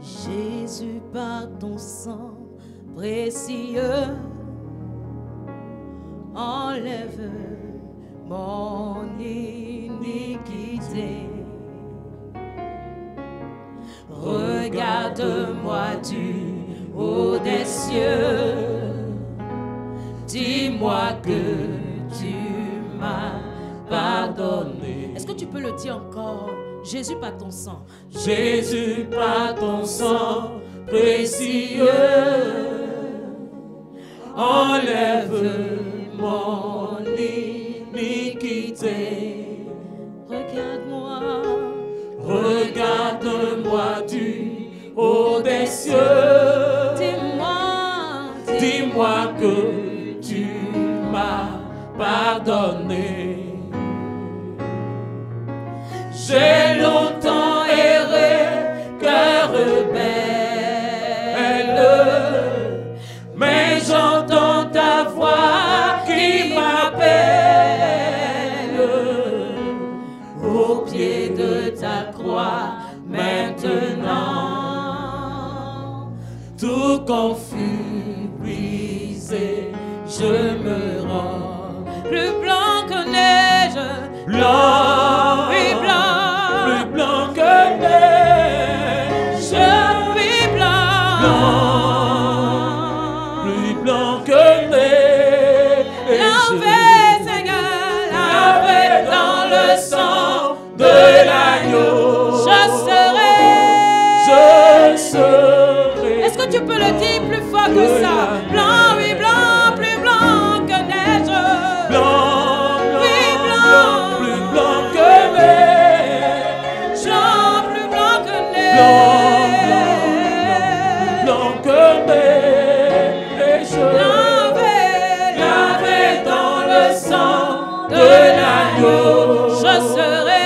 Jésus, par ton sang précieux, enlève mon iniquité. Regarde-moi du haut des cieux, dis-moi que tu m'as pardonné. Est-ce que tu peux le dire encore? Jésus, par ton sang. Jésus, par ton sang précieux, enlève mon iniquité. Regarde-moi, regarde-moi du haut des cieux. Dis-moi que tu m'as pardonné. J'ai longtemps erré, cœur rebelle, mais j'entends ta voix qui m'appelle. Au pied de ta croix, maintenant, tout confus, brisé, je me rends. plus blanc que neige, Blanc, plus blanc. plus blanc que neige, Plus blanc, plus blanc que neige. lavé, Seigneur, Lavé dans le sang de l'agneau, je serai. Est-ce que tu peux le dire plus fort que ça? Blanc, oui, blanc, plus blanc que neige. Blanc, Oui, blanc, plus blanc que neige. Blanc, plus blanc que neige. Blanc que neige. Lavé dans le sang de l'agneau, Je serai.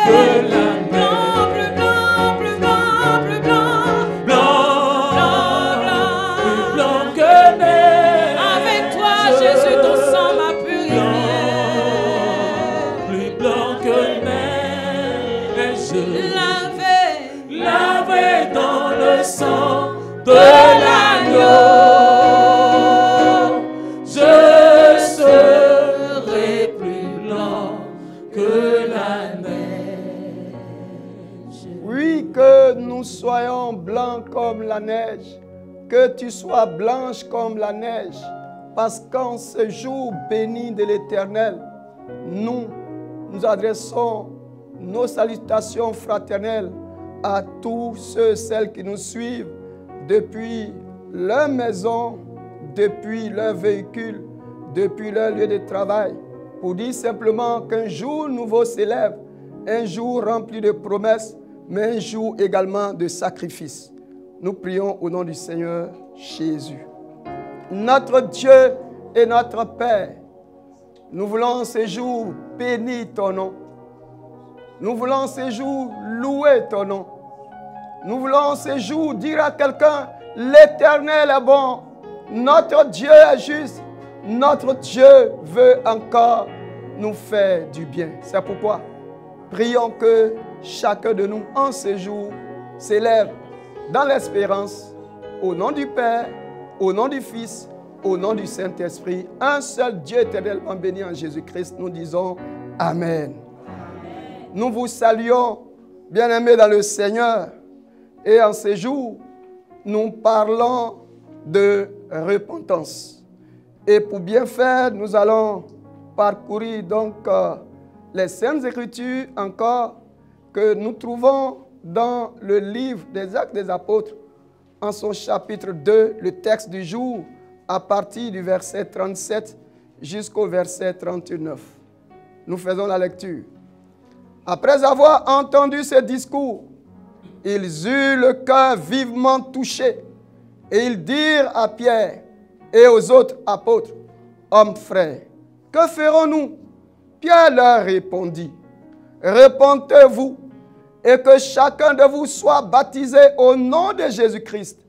que la Blanc, plus blanc, plus blanc, plus blanc. plus blanc que neige. Avec toi, Jésus, ton sang m'a purifié. Plus blanc que neige. Lavé dans le sang de l'agneau, je serai plus blanc que la neige. Oui, que nous soyons blancs comme la neige, que tu sois blanche comme la neige, parce qu'en ce jour béni de l'Éternel, nous adressons nos salutations fraternelles à tous ceux et celles qui nous suivent depuis leur maison, depuis leur véhicule, depuis leur lieu de travail, pour dire simplement qu'un jour nouveau s'élève, un jour rempli de promesses, mais un jour également de sacrifices. Nous prions au nom du Seigneur Jésus. Notre Dieu et notre Père, nous voulons ce jour bénir ton nom. Nous voulons ce jour louer ton nom. Nous voulons ce jour dire à quelqu'un, l'Éternel est bon, notre Dieu est juste, notre Dieu veut encore nous faire du bien. C'est pourquoi, prions que chacun de nous, en ce jour, s'élève dans l'espérance, au nom du Père, au nom du Fils, au nom du Saint-Esprit, un seul Dieu éternellement béni en Jésus-Christ, nous disons Amen. Nous vous saluons, bien-aimés dans le Seigneur, et en ce jour, nous parlons de repentance. Et pour bien faire, nous allons parcourir donc les Saintes Écritures encore que nous trouvons dans le livre des Actes des Apôtres, en son chapitre 2, le texte du jour, à partir du verset 37 jusqu'au verset 39. Nous faisons la lecture. Après avoir entendu ce discours, ils eurent le cœur vivement touché et ils dirent à Pierre et aux autres apôtres, « Hommes frères, que ferons-nous » Pierre leur répondit, « Repentez-vous et que chacun de vous soit baptisé au nom de Jésus-Christ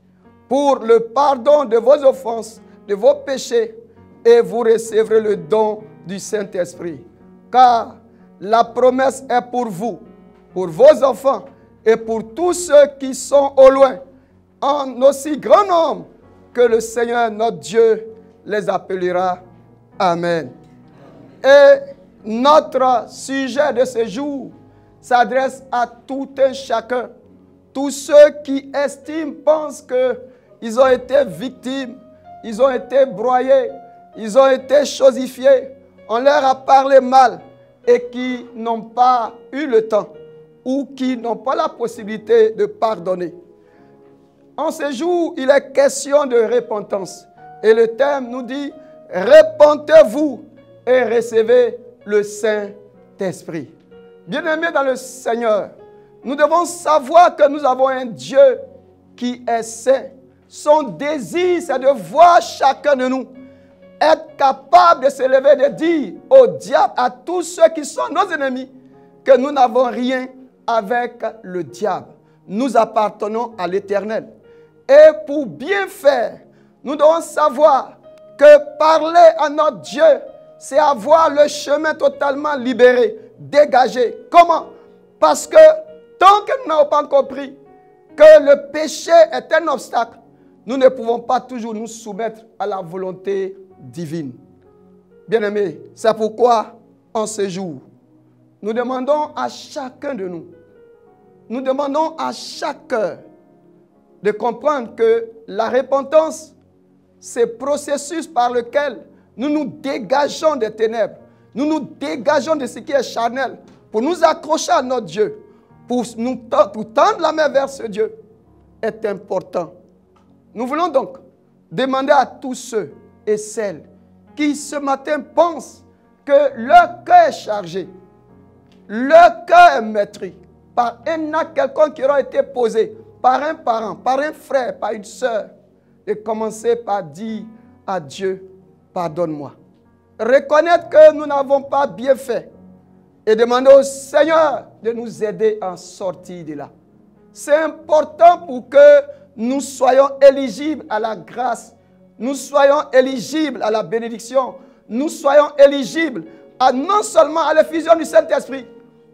pour le pardon de vos offenses, de vos péchés, et vous recevrez le don du Saint-Esprit. Car la promesse est pour vous pour vos enfants et pour tous ceux qui sont au loin, en aussi grand nombre que le Seigneur notre Dieu les appellera. Amen. Et notre sujet de ce jour s'adresse à tout un chacun. Tous ceux qui estiment, pensent qu'ils ont été victimes, ils ont été broyés, ils ont été chosifiés, on leur a parlé mal et qui n'ont pas eu le temps ou qui n'ont pas la possibilité de pardonner. En ce jour, il est question de repentance. Et le thème nous dit, repentez-vous et recevez le Saint-Esprit. Bien-aimés dans le Seigneur, nous devons savoir que nous avons un Dieu qui est saint. Son désir, c'est de voir chacun de nous être capable de se lever et de dire au diable, à tous ceux qui sont nos ennemis, que nous n'avons rien avec le diable. Nous appartenons à l'Éternel. Et pour bien faire, nous devons savoir que parler à notre Dieu, c'est avoir le chemin totalement libéré, dégagé. Comment? Parce que tant que nous n'avons pas compris que le péché est un obstacle, nous ne pouvons pas toujours nous soumettre à la volonté divine. Bien-aimés, c'est pourquoi en ce jour, nous demandons à chacun de nous demandons à chacun de comprendre que la repentance, c'est le processus par lequel nous nous dégageons des ténèbres, nous nous dégageons de ce qui est charnel, pour nous accrocher à notre Dieu, pour tendre la main vers ce Dieu, est important. Nous voulons donc demander à tous ceux et celles qui ce matin pensent que leur cœur est chargé, leur cœur est meurtri par un acte quelconque qui aura été posé par un parent, par un frère, par une sœur, de commencer par dire à Dieu, pardonne-moi. Reconnaître que nous n'avons pas bien fait et demander au Seigneur de nous aider à en sortir de là. C'est important pour que nous soyons éligibles à la grâce, nous soyons éligibles à la bénédiction, nous soyons éligibles à non seulement à l'effusion du Saint-Esprit,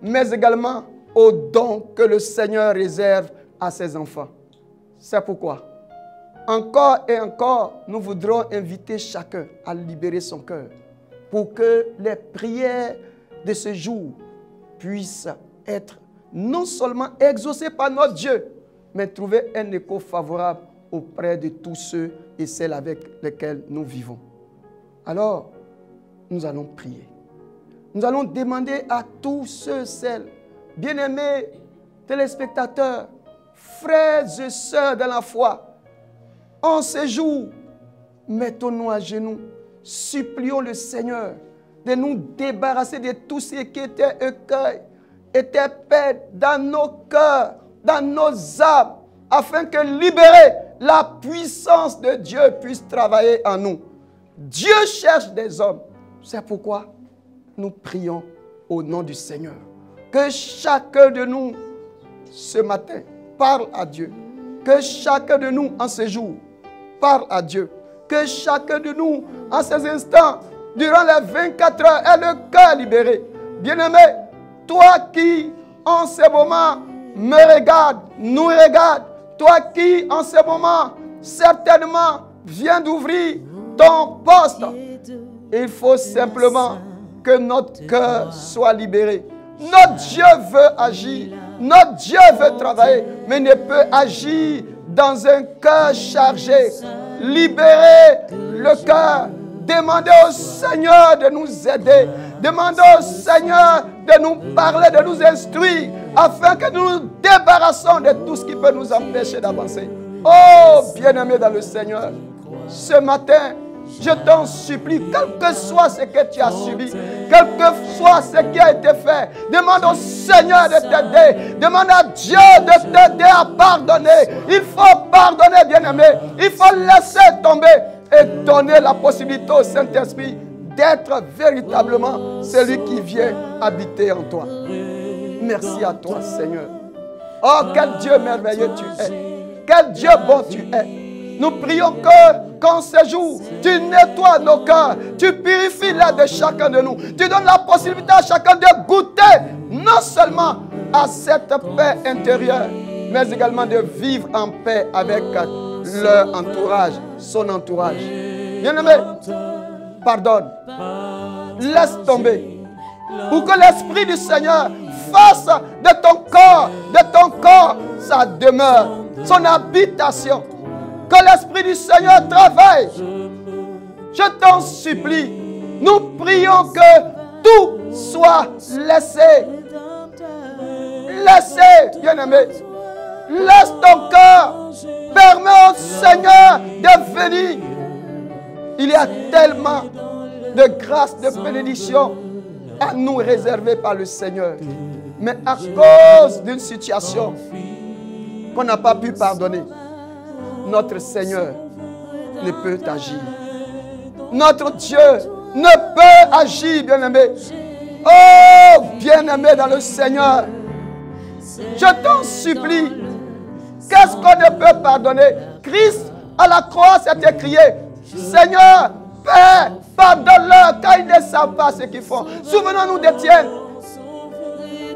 mais également au don que le Seigneur réserve à ses enfants. C'est pourquoi, encore et encore, nous voudrons inviter chacun à libérer son cœur pour que les prières de ce jour puissent être non seulement exaucées par notre Dieu, mais trouver un écho favorable auprès de tous ceux et celles avec lesquels nous vivons. Alors, nous allons prier. Nous allons demander à tous ceux et celles, bien-aimés téléspectateurs, frères et sœurs dans la foi, en ces jours, mettons-nous à genoux, supplions le Seigneur de nous débarrasser de tout ce qui était écueil, était paix dans nos cœurs, dans nos âmes, afin que libérer la puissance de Dieu puisse travailler en nous. Dieu cherche des hommes. C'est pourquoi nous prions au nom du Seigneur. Que chacun de nous, ce matin, parle à Dieu. Que chacun de nous, en ce jour, parle à Dieu. Que chacun de nous, en ces instants, durant les 24 heures, ait le cœur libéré. Bien-aimé, toi qui, en ce moment, me regarde, nous regarde, toi qui, en ce moment, certainement, viens d'ouvrir ton poste, il faut simplement que notre cœur soit libéré. Notre Dieu veut agir, notre Dieu veut travailler, mais ne peut agir dans un cœur chargé. Libérez le cœur. Demandez au Seigneur de nous aider. Demandez au Seigneur de nous parler, de nous instruire, afin que nous nous débarrassons de tout ce qui peut nous empêcher d'avancer. Oh, bien-aimé dans le Seigneur, ce matin, je t'en supplie, quel que soit ce que tu as subi, quel que soit ce qui a été fait, demande au Seigneur de t'aider. Demande à Dieu de t'aider à pardonner. Il faut pardonner, bien-aimé. Il faut laisser tomber et donner la possibilité au Saint-Esprit d'être véritablement celui qui vient habiter en toi. Merci à toi, Seigneur. Oh, quel Dieu merveilleux tu es. Quel Dieu bon tu es. Nous prions qu'en ce jour, tu nettoies nos cœurs, tu purifies l'air de chacun de nous. Tu donnes la possibilité à chacun de goûter non seulement à cette paix intérieure, mais également de vivre en paix avec leur entourage, son entourage. Bien-aimé, pardonne. Laisse tomber. Pour que l'Esprit du Seigneur fasse de ton corps, sa demeure, son habitation. Que l'Esprit du Seigneur travaille. Je t'en supplie. Nous prions que tout soit laissé. Laissez, bien-aimé. Laisse ton cœur. Permets au Seigneur de venir. Il y a tellement de grâce, de bénédiction à nous réservées par le Seigneur. Mais à cause d'une situation qu'on n'a pas pu pardonner, notre Seigneur ne peut agir. Notre Dieu ne peut agir, bien-aimé. Oh, bien-aimé dans le Seigneur, je t'en supplie. Qu'est-ce qu'on ne peut pardonner? Christ à la croix s'est écrié: Seigneur, Père, pardonne-leur car ils ne savent pas ce qu'ils font. Souvenons-nous d'Étienne.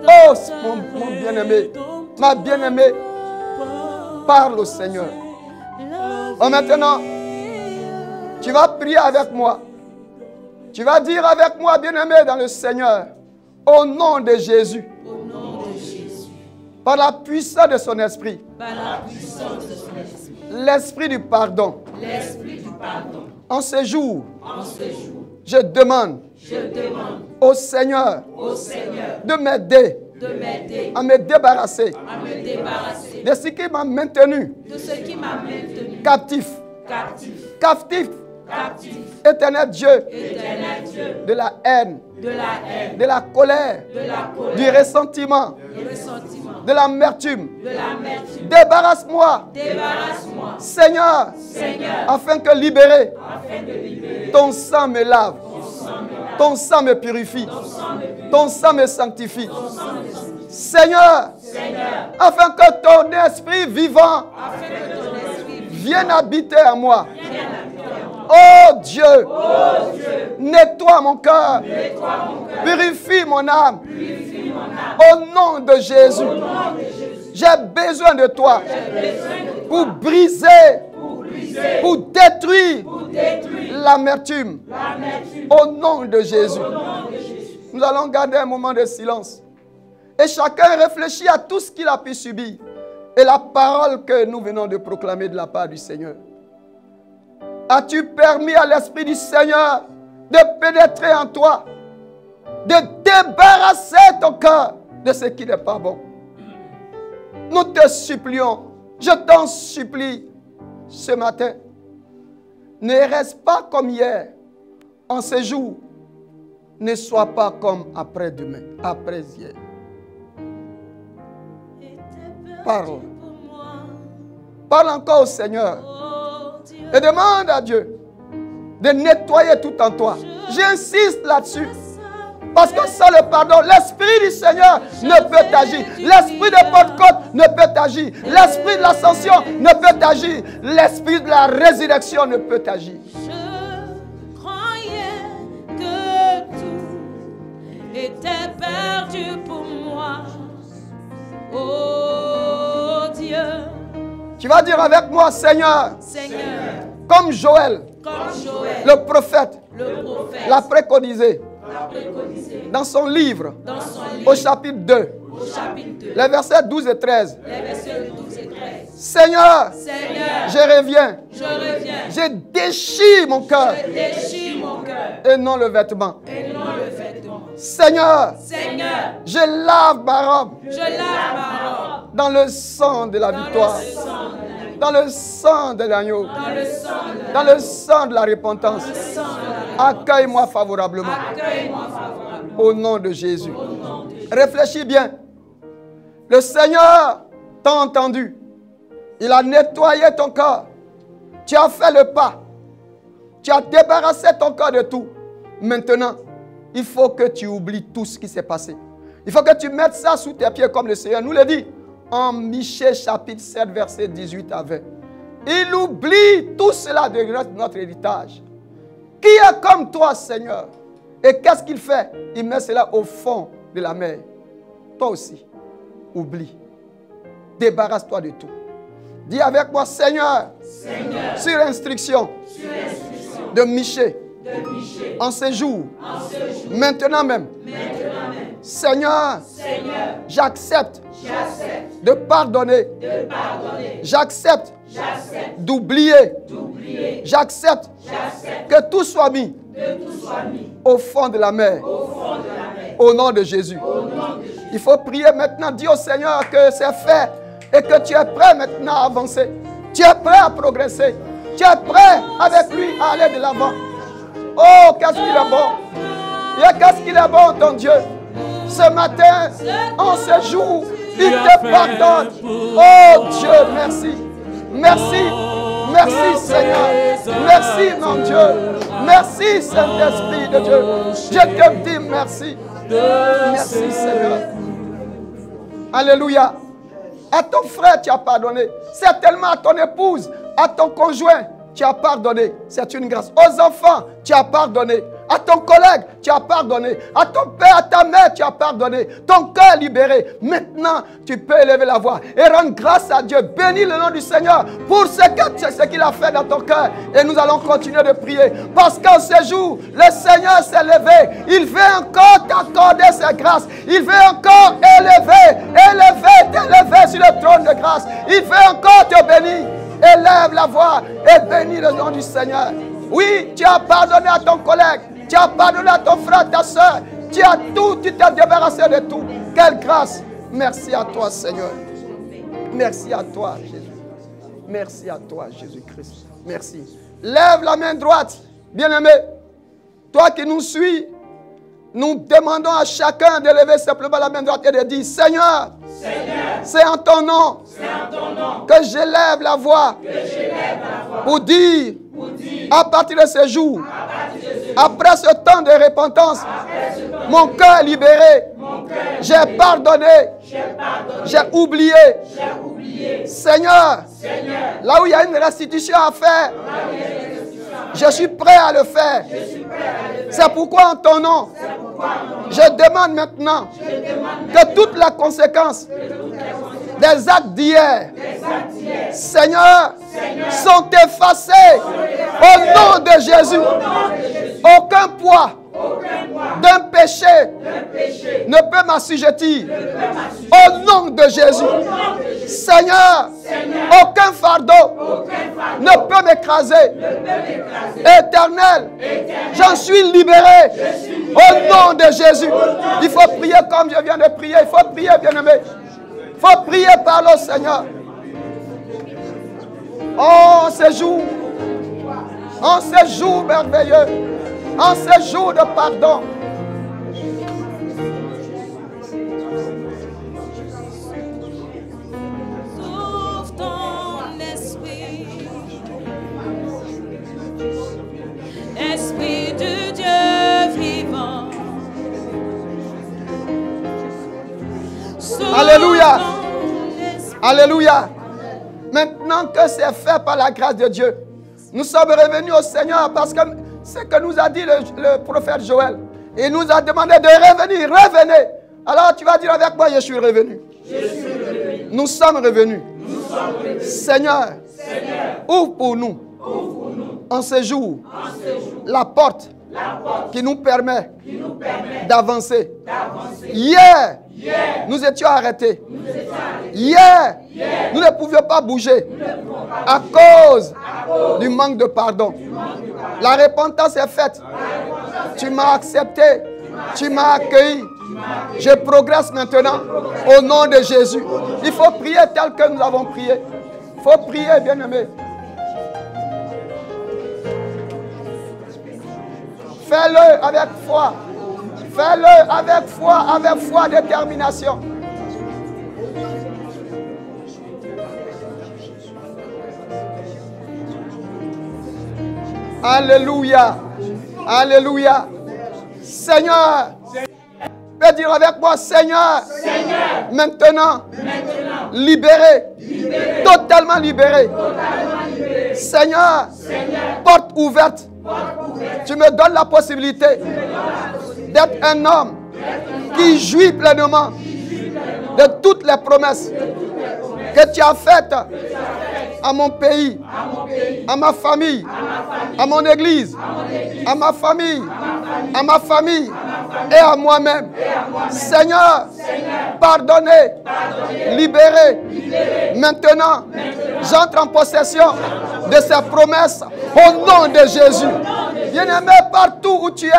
Oh, mon bien-aimé, ma bien-aimée, parle au Seigneur. Oh, maintenant, tu vas prier avec moi. Tu vas dire avec moi, bien-aimé dans le Seigneur, au nom de Jésus, par la puissance de son esprit, l'esprit du pardon, en ce jour, je demande au Seigneur de m'aider à me débarrasser de ce qui m'a maintenu captif. Éternel Dieu, de la haine, de la colère, du ressentiment, de l'amertume. Débarrasse-moi, Seigneur, afin que libéré, ton sang me lave, ton sang me purifie, ton sang me sanctifie. Seigneur, afin que ton esprit vivant vienne habiter en moi. Oh Dieu, nettoie mon cœur, purifie mon âme. Au nom de Jésus, j'ai besoin de toi pour briser, pour détruire l'amertume. Au nom de Jésus, nous allons garder un moment de silence. Et chacun réfléchit à tout ce qu'il a pu subir et la parole que nous venons de proclamer de la part du Seigneur. As-tu permis à l'Esprit du Seigneur de pénétrer en toi, de débarrasser ton cœur de ce qui n'est pas bon? Nous te supplions, je t'en supplie ce matin, ne reste pas comme hier, en ce jour, ne sois pas comme après-demain, après-hier. Parle. Parle encore au Seigneur. Et demande à Dieu de nettoyer tout en toi. J'insiste là-dessus. Parce que sans le pardon, l'Esprit du Seigneur ne peut agir. L'Esprit de Pentecôte ne peut agir. L'Esprit de l'ascension ne peut agir. L'Esprit de la résurrection ne peut agir. Je croyais que tout était perdu pour moi. Oh Dieu. Tu vas dire avec moi, Seigneur, comme Joël, le prophète, l'a préconisé dans son livre, au chapitre 2, les versets 12 et 13. Seigneur, je reviens, je déchire mon cœur et non le vêtement. Seigneur, je lave ma robe dans le sang de la victoire, dans le sang de l'agneau, dans le sang de la repentance. Accueille-moi favorablement au nom de Jésus. Réfléchis bien. Le Seigneur t'a entendu. Il a nettoyé ton cœur. Tu as fait le pas. Tu as débarrassé ton cœur de tout. Maintenant, il faut que tu oublies tout ce qui s'est passé. Il faut que tu mettes ça sous tes pieds comme le Seigneur nous le dit. En Michée chapitre 7, verset 18 à 20. Il oublie tout cela de notre héritage. Qui est comme toi, Seigneur? Et qu'est-ce qu'il fait? Il met cela au fond de la mer. Toi aussi. oublie. Débarrasse-toi de tout. Dis avec moi, Seigneur, sur instruction de Michée, en ce jour, maintenant même, Seigneur, j'accepte de pardonner. J'accepte d'oublier. J'accepte que tout soit mis au fond de la mer. Au nom de Jésus. Il faut prier maintenant. Dis au Seigneur que c'est fait et que tu es prêt maintenant à avancer. Tu es prêt à progresser. Tu es prêt avec lui à aller de l'avant. Oh, qu'est-ce qu'il est bon. Et qu'est-ce qu'il est bon, ton Dieu. Ce matin, en ce jour, il te pardonne. Oh Dieu, merci. Merci. Merci Seigneur. Merci mon Dieu. Merci Saint-Esprit de Dieu. Je te dis merci. Merci Seigneur. Alléluia. À ton frère, tu as pardonné. Certainement à ton épouse, à ton conjoint, tu as pardonné. C'est une grâce. Aux enfants, tu as pardonné. À ton collègue, tu as pardonné. À ton père, à ta mère, tu as pardonné. Ton cœur libéré. Maintenant, tu peux élever la voix et rendre grâce à Dieu. Bénis le nom du Seigneur pour ce qu'il a fait dans ton cœur. Et nous allons continuer de prier. Parce qu'en ce jour, le Seigneur s'est levé. Il veut encore t'accorder sa grâce. Il veut encore t'élever sur le trône de grâce. Il veut encore te bénir. Élève la voix et bénis le nom du Seigneur. Oui, tu as pardonné à ton collègue. Tu as pardonné à ton frère, ta soeur. Tu as tout, tu t'es débarrassé de tout. Quelle grâce. Merci à toi, Seigneur. Merci à toi, Jésus. Merci à toi, Jésus-Christ. Merci. Lève la main droite, bien-aimé. Toi qui nous suis, nous demandons à chacun de lever simplement la main droite et de dire, Seigneur, c'est en ton nom que j'élève la voix pour dire, à partir de ce jour, après ce temps de repentance, mon cœur est libéré. J'ai pardonné. J'ai oublié. Seigneur, là où il y a une restitution à faire, je suis prêt à le faire. C'est pourquoi en ton nom, je demande maintenant que toutes les conséquences des actes d'hier, Seigneur, sont effacées au nom de Jésus. Aucun poids d'un péché ne peut m'assujettir au nom de Jésus. Seigneur, aucun fardeau ne peut m'écraser. Éternel, j'en suis libéré au nom de Jésus. Il faut prier comme je viens de prier. Il faut prier, bien-aimé. Il faut prier par le Seigneur. Oh, ce jour, en ce jour merveilleux, en ce jour de pardon, Sauve ton esprit, Esprit de Dieu vivant. Sauve Alléluia. ton esprit. Alléluia. Maintenant que c'est fait par la grâce de Dieu, nous sommes revenus au Seigneur parce que c'est ce que nous a dit le prophète Joël. Il nous a demandé de revenir. Revenez. Alors tu vas dire avec moi, je suis revenu. Nous sommes revenus. Seigneur, ouvre pour nous, en ce jour, la porte qui nous permet d'avancer. Hier, nous étions arrêtés. Hier, nous ne pouvions pas bouger à cause du manque de pardon. La repentance est faite. Tu m'as accepté. Tu m'as accueilli. Je progresse maintenant au nom de Jésus. Il faut prier tel que nous avons prié. Il faut prier, bien-aimé. Fais-le avec foi. Fais-le avec foi, détermination. Alléluia. Alléluia. Seigneur. Peux dire avec moi, Seigneur. Maintenant. Libéré. Totalement libéré. Seigneur. Porte ouverte. Tu me donnes la possibilité d'être un homme qui jouit pleinement de toutes les promesses que tu as faites à mon pays, à ma famille, à mon église, à ma famille, et à moi-même. Seigneur, pardonnez, libérez. Maintenant, j'entre en possession de ces promesses au nom de Jésus. Bien-aimé, partout où tu es,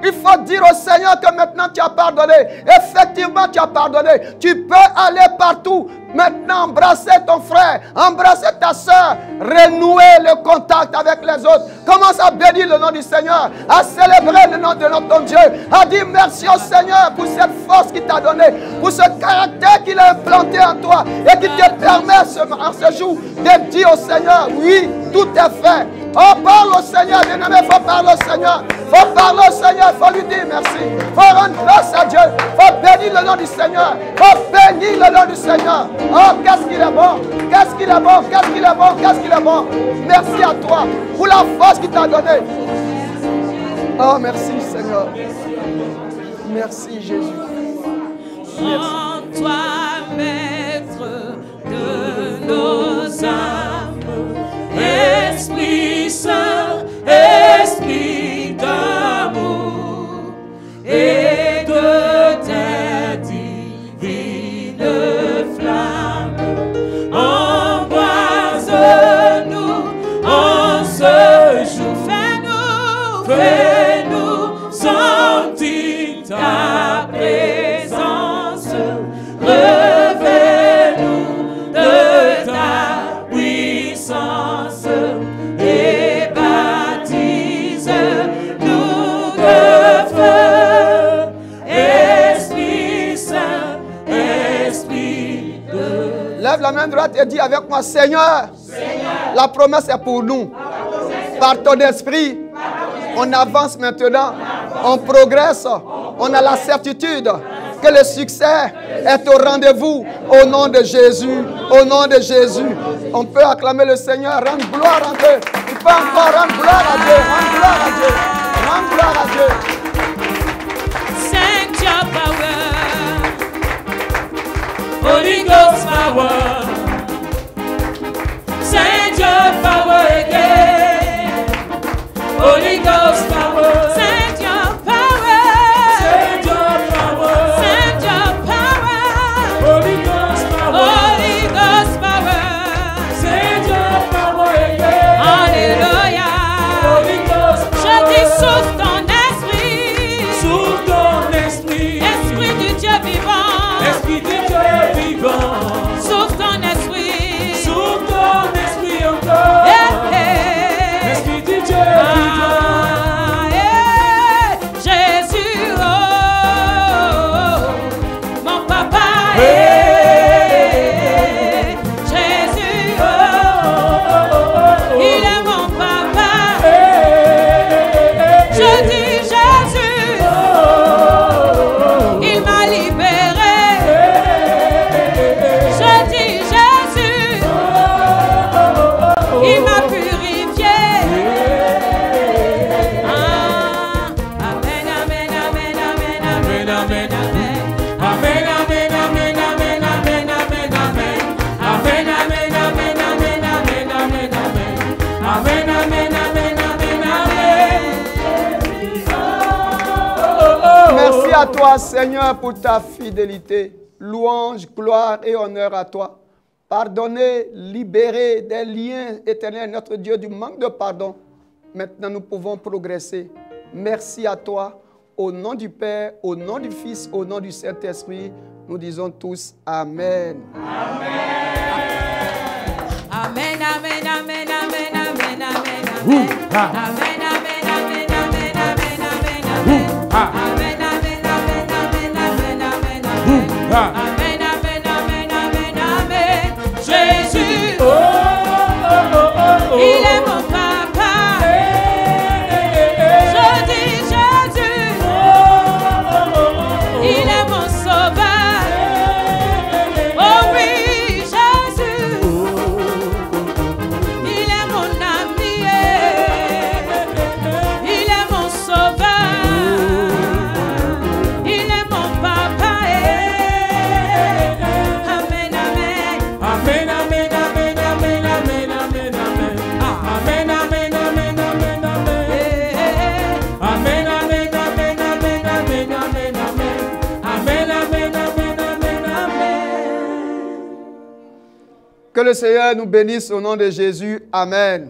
il faut dire au Seigneur que maintenant tu as pardonné. Effectivement, tu as pardonné. Tu peux aller partout. Maintenant, embrasser ton frère, embrasser ta soeur, renouer le contact avec les autres. Commence à bénir le nom du Seigneur, à célébrer le nom de notre Dieu, à dire merci au Seigneur pour cette force qu'il t'a donnée, pour ce caractère qu'il a implanté en toi et qui te permet en ce jour de dire au Seigneur, oui, tout est fait. Oh, parle au Seigneur, bien-aimé, il faut parler au Seigneur. Il faut parler au Seigneur, il faut lui dire merci. Il faut rendre grâce à Dieu. Il faut bénir le nom du Seigneur. Il faut bénir le nom du Seigneur. Oh, qu'est-ce qu'il est bon. Qu'est-ce qu'il est bon. Qu'est-ce qu'il est bon. Qu'est-ce qu'il est bon. Merci à toi pour la force qu'il t'a donnée. Oh, merci Seigneur. Merci Jésus. Rends-toi maître de nos âmes. Esprit Saint, Esprit d'amour et de tes divines flammes, embrase-nous en ce jour. Fais-nous sentir ta présence. Revêt-nous de ta puissance et baptise-nous de feu. Esprit Saint, Esprit de... Lève la main droite et dis avec moi, Seigneur, la promesse est pour nous. Par ton esprit, on avance maintenant, on progresse, on a la certitude que le succès est au rendez-vous au nom de Jésus, au nom de Jésus. On peut acclamer le Seigneur, rendre gloire à Dieu. Il peut encore rendre gloire à Dieu, rendre gloire à Dieu, rendre gloire à Dieu. Send your power, Holy Ghost power. Send your power again, Holy Ghost power. Send your power, send your power, send your power, Holy Ghost power, Holy Ghost power. Send your power again, Alléluia, Holy Ghost power. Je dis souffle ton esprit, Esprit du Dieu vivant, Esprit du Dieu vivant. Souffle ton esprit encore, Esprit du Dieu vivant. Jésus, oh, mon papa, Jésus, oh, il est mon papa. Je dis Jésus, il m'a libéré. Je dis Jésus, il m'a purifié. Amen, amen, amen, amen, amen, amen, amen. Amen, amen, amen, amen, amen, amen, amen. Amen, amen, amen, amen, amen, amen, amen. Amen, amen, amen, amen, amen. Merci à toi, Seigneur, pour ta fidélité. Louange, gloire et honneur à toi. Pardonner, libérer des liens éternels, notre Dieu, du manque de pardon. Maintenant, nous pouvons progresser. Merci à toi. Au nom du Père, au nom du Fils, au nom du Saint-Esprit, nous disons tous Amen. Amen, amen, amen, amen, amen, amen, amen. Amen, amen, amen, amen, amen, amen, amen. Amen, amen, amen, amen, amen, amen, amen. Amen, amen, amen, amen, amen. Jésus, il est mon papa. Je dis Jésus, il est mon sauveur. Oh oui, Jésus, il est mon ami, il est mon sauveur, il est mon papa, Que le Seigneur nous bénisse au nom de Jésus. Amen.